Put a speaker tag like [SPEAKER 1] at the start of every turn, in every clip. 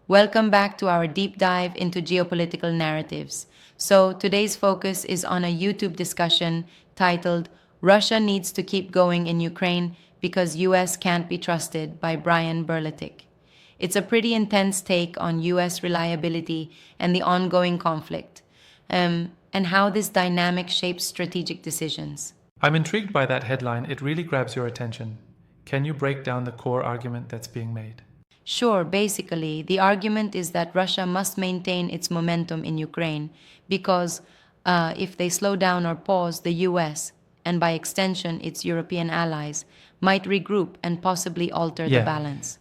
[SPEAKER 1] Welcome back to our deep dive into geopolitical narratives. So, today's focus is on a YouTube discussion titled Russia Needs to Keep Going in Ukraine because US Can't Be Trusted by Brian Berletic. It's a pretty intense take on US reliability and the ongoing conflict, and how this dynamic shapes strategic decisions.
[SPEAKER 2] I'm intrigued by that headline. It really grabs your attention. Can you break down the core argument that's being made?
[SPEAKER 1] Sure, basically, the argument is that Russia must maintain its momentum in Ukraine because if they slow down or pause, the US, and by extension its European allies, might regroup and possibly alter the
[SPEAKER 2] Yeah,
[SPEAKER 1] balance.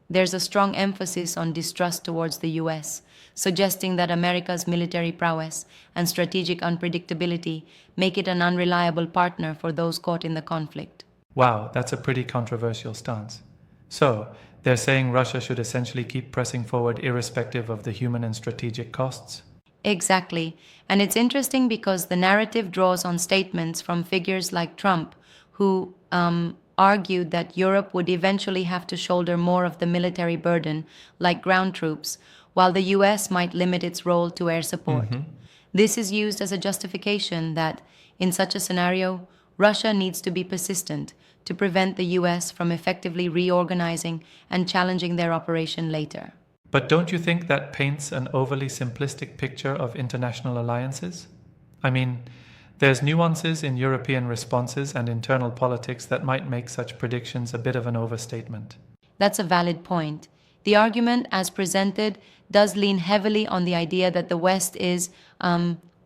[SPEAKER 1] There's a strong emphasis on distrust towards the US, suggesting that America's military prowess and strategic unpredictability make it an unreliable partner for those caught in the conflict.
[SPEAKER 2] wow, that's a pretty controversial stance. So, they're saying Russia should essentially keep pressing forward irrespective of the human and strategic costs?
[SPEAKER 1] Exactly. And it's interesting because the narrative draws on statements from figures like Trump, who argued that Europe would eventually have to shoulder more of the military burden, like ground troops, while the US might limit its role to air support. This is used as a justification that, in such a scenario, Russia needs to be persistent to prevent the US from effectively reorganizing and challenging their operation later.
[SPEAKER 2] But don't you think that paints an overly simplistic picture of international alliances? I mean, there's nuances in European responses and internal politics that might make such predictions a bit of an overstatement.
[SPEAKER 1] That's a valid point. The argument, as presented, does lean heavily on the idea that the West is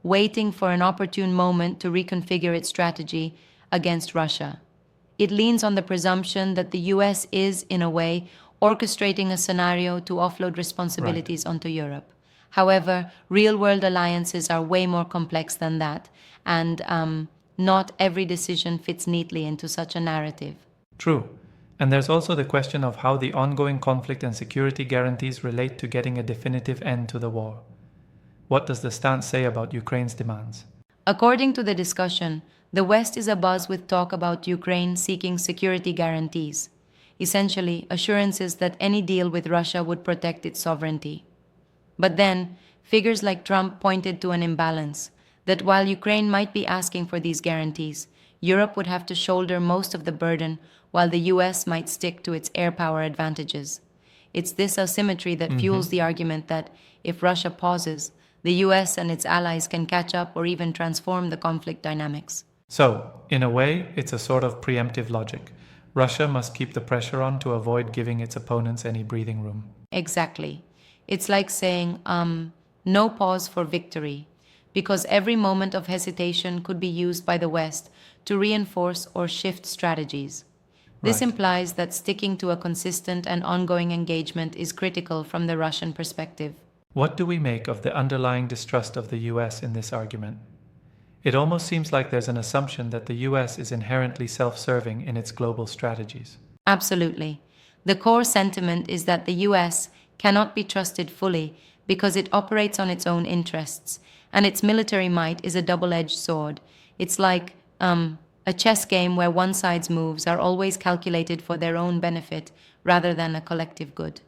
[SPEAKER 1] waiting for an opportune moment to reconfigure its strategy against Russia. It leans on the presumption that the US is, in a way, orchestrating a scenario to offload
[SPEAKER 2] Right.
[SPEAKER 1] responsibilities onto Europe. However, real world alliances are way more complex than that, and not every decision fits neatly into such a narrative.
[SPEAKER 2] True. And there's also the question of how the ongoing conflict and security guarantees relate to getting a definitive end to the war. What does the stance say about Ukraine's demands?
[SPEAKER 1] According to the discussion, the West is abuzz with talk about Ukraine seeking security guarantees, essentially assurances that any deal with Russia would protect its sovereignty. But then, figures like Trump pointed to an imbalance that while Ukraine might be asking for these guarantees, Europe would have to shoulder most of the burden while the US might stick to its air power advantages. It's this asymmetry that fuels the argument that if Russia pauses, the US and its allies can catch up or even transform the conflict dynamics.
[SPEAKER 2] So, in a way, it's a sort of preemptive logic. Russia must keep the pressure on to avoid giving its opponents any breathing room.
[SPEAKER 1] Exactly. It's like saying, no pause for victory, because every moment of hesitation could be used by the West to reinforce or shift strategies. This
[SPEAKER 2] Right.
[SPEAKER 1] implies that sticking to a consistent and ongoing engagement is critical from the Russian perspective.
[SPEAKER 2] What do we make of the underlying distrust of the US in this argument? It almost seems like there's an assumption that the US is inherently self serving in its global strategies.
[SPEAKER 1] Absolutely. The core sentiment is that the US cannot be trusted fully because it operates on its own interests, and its military might is a double edged sword. It's like a chess game where one side's moves are always calculated for their own benefit rather than a collective good.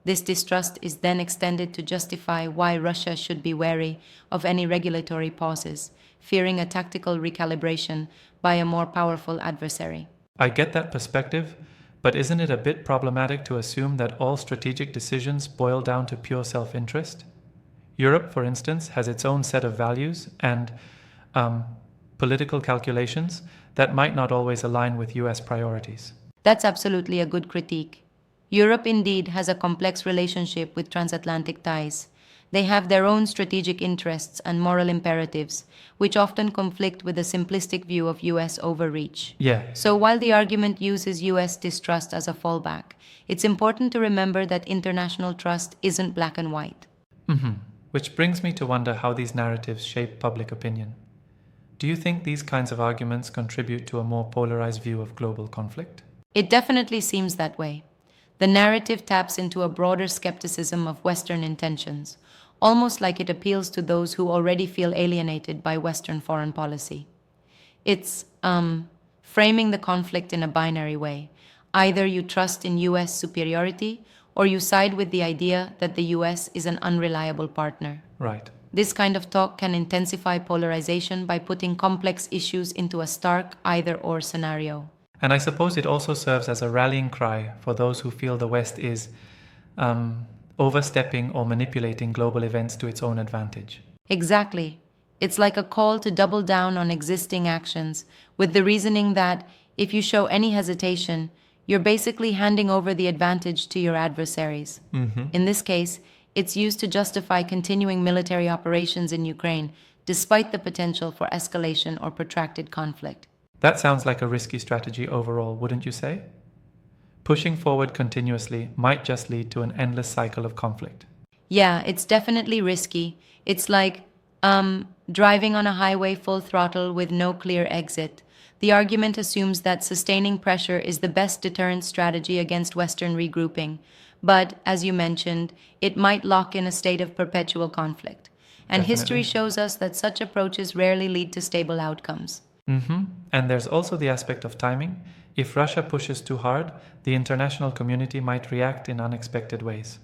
[SPEAKER 1] This distrust is then extended to justify why Russia should be wary of any regulatory pauses, fearing a tactical recalibration by a more powerful adversary.
[SPEAKER 2] I get that perspective, but isn't it a bit problematic to assume that all strategic decisions boil down to pure self interest? Europe, for instance, has its own set of values and political calculations that might not always align with US priorities.
[SPEAKER 1] That's absolutely a good critique. Europe indeed has a complex relationship with transatlantic ties. They have their own strategic interests and moral imperatives, which often conflict with a simplistic view of US overreach.
[SPEAKER 2] Yeah,
[SPEAKER 1] So while the argument uses US distrust as a fallback, it's important to remember that international trust isn't black and white.
[SPEAKER 2] which brings me to wonder how these narratives shape public opinion. Do you think these kinds of arguments contribute to a more polarized view of global conflict?
[SPEAKER 1] It definitely seems that way. The narrative taps into a broader skepticism of Western intentions, almost like it appeals to those who already feel alienated by Western foreign policy. It's framing the conflict in a binary way. Either you trust in US superiority or you side with the idea that the US is an unreliable partner.
[SPEAKER 2] Right.
[SPEAKER 1] This kind of talk can intensify polarization by putting complex issues into a stark either or scenario.
[SPEAKER 2] And I suppose it also serves as a rallying cry for those who feel the West is overstepping or manipulating global events to its own advantage.
[SPEAKER 1] Exactly. It's like a call to double down on existing actions, with the reasoning that if you show any hesitation, you're basically handing over the advantage to your adversaries. In this case, it's used to justify continuing military operations in Ukraine, despite the potential for escalation or protracted conflict.
[SPEAKER 2] That sounds like a risky strategy overall, wouldn't you say? Pushing forward continuously might just lead to an endless cycle of conflict.
[SPEAKER 1] Yeah, it's definitely risky. It's like driving on a highway full throttle with no clear exit. The argument assumes that sustaining pressure is the best deterrent strategy against Western regrouping, but, as you mentioned, it might lock in a state of perpetual conflict. And history
[SPEAKER 2] Definitely.
[SPEAKER 1] shows us that such approaches rarely lead to stable outcomes.
[SPEAKER 2] And there's also the aspect of timing. If Russia pushes too hard, the international community might react in unexpected ways.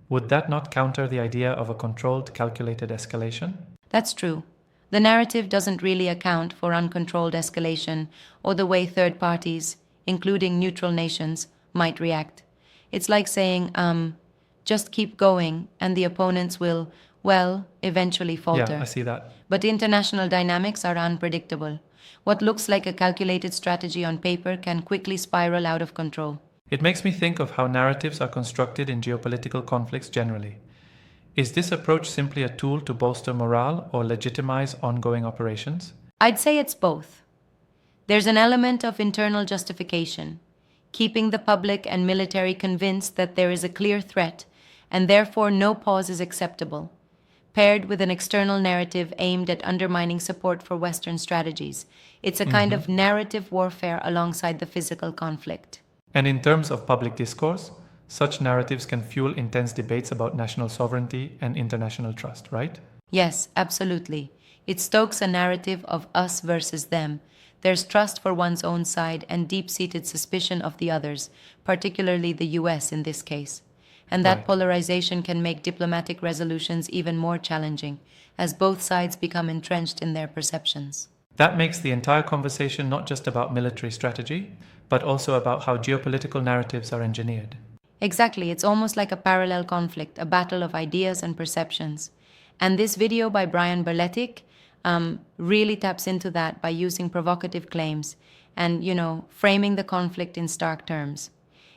[SPEAKER 2] Would that not counter the idea of a controlled, calculated escalation?
[SPEAKER 1] That's true. The narrative doesn't really account for uncontrolled escalation or the way third parties, including neutral nations, might react. It's like saying, just keep going and the opponents will, well, eventually falter.
[SPEAKER 2] Yeah, I see that.
[SPEAKER 1] But international dynamics are unpredictable. What looks like a calculated strategy on paper can quickly spiral out of control.
[SPEAKER 2] It makes me think of how narratives are constructed in geopolitical conflicts generally. Is this approach simply a tool to bolster morale or legitimize ongoing operations?
[SPEAKER 1] I'd say it's both. There's an element of internal justification, keeping the public and military convinced that there is a clear threat and therefore no pause is acceptable, paired with an external narrative aimed at undermining support for Western strategies. It's a kind of narrative warfare alongside the physical conflict.
[SPEAKER 2] And in terms of public discourse, such narratives can fuel intense debates about national sovereignty and international trust, right?
[SPEAKER 1] Yes, absolutely. It stokes a narrative of us versus them. There's trust for one's own side and deep-seated suspicion of the others, particularly the US in this case. And that
[SPEAKER 2] Right.
[SPEAKER 1] polarization can make diplomatic resolutions even more challenging, as both sides become entrenched in their perceptions.
[SPEAKER 2] That makes the entire conversation not just about military strategy, but also about how geopolitical narratives are engineered.
[SPEAKER 1] Exactly, it's almost like a parallel conflict, a battle of ideas and perceptions. And this video by Brian Berletic really taps into that by using provocative claims and, framing the conflict in stark terms.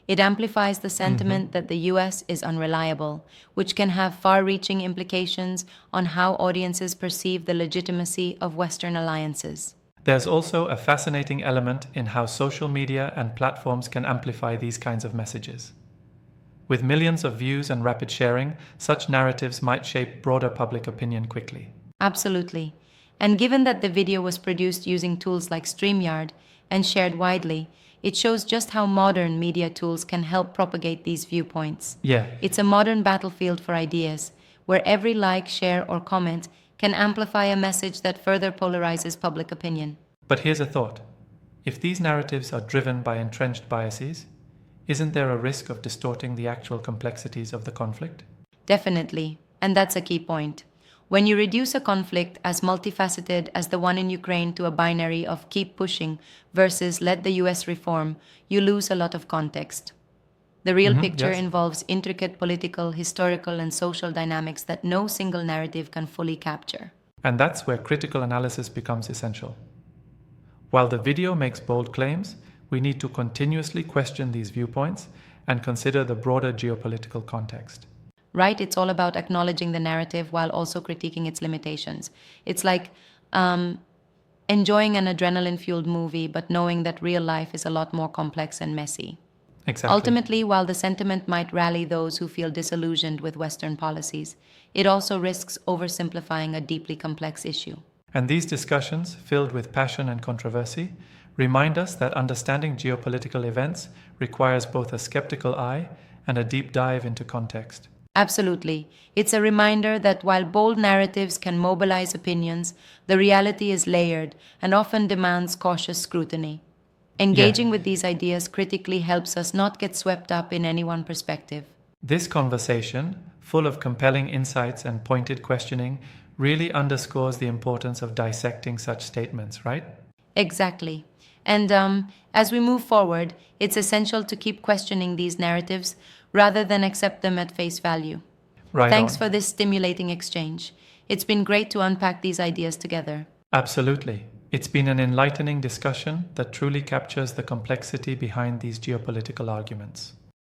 [SPEAKER 1] It amplifies the sentiment that the US is unreliable, which can have far-reaching implications on how audiences perceive the legitimacy of Western alliances.
[SPEAKER 2] There's also a fascinating element in how social media and platforms can amplify these kinds of messages. With millions of views and rapid sharing, such narratives might shape broader public opinion quickly.
[SPEAKER 1] Absolutely. And given that the video was produced using tools like StreamYard and shared widely, it shows just how modern media tools can help propagate these viewpoints.
[SPEAKER 2] Yeah,
[SPEAKER 1] It's a modern battlefield for ideas, where every like, share, or comment can amplify a message that further polarizes public opinion.
[SPEAKER 2] but here's a thought. If these narratives are driven by entrenched biases, isn't there a risk of distorting the actual complexities of the conflict?
[SPEAKER 1] Definitely, and that's a key point. When you reduce a conflict as multifaceted as the one in Ukraine to a binary of keep pushing versus let the US reform, you lose a lot of context. The real picture
[SPEAKER 2] yes.
[SPEAKER 1] involves intricate political, historical, and social dynamics that no single narrative can fully capture.
[SPEAKER 2] And that's where critical analysis becomes essential. While the video makes bold claims, we need to continuously question these viewpoints and consider the broader geopolitical context.
[SPEAKER 1] Right? It's all about acknowledging the narrative while also critiquing its limitations. It's like enjoying an adrenaline-fueled movie, but knowing that real life is a lot more complex and messy.
[SPEAKER 2] Exactly.
[SPEAKER 1] Ultimately, while the sentiment might rally those who feel disillusioned with Western policies, it also risks oversimplifying a deeply complex issue.
[SPEAKER 2] And these discussions, filled with passion and controversy, remind us that understanding geopolitical events requires both a skeptical eye and a deep dive into context.
[SPEAKER 1] Absolutely. It's a reminder that while bold narratives can mobilize opinions, the reality is layered and often demands cautious scrutiny. Engaging with these ideas critically helps us not get swept up in any one perspective.
[SPEAKER 2] This conversation, full of compelling insights and pointed questioning, really underscores the importance of dissecting such statements, right?
[SPEAKER 1] Exactly. And as we move forward, it's essential to keep questioning these narratives rather than accept them at face value.
[SPEAKER 2] Right
[SPEAKER 1] Thanks
[SPEAKER 2] on.
[SPEAKER 1] for this stimulating exchange. It's been great to unpack these ideas together.
[SPEAKER 2] Absolutely. It's been an enlightening discussion that truly captures the complexity behind these geopolitical arguments.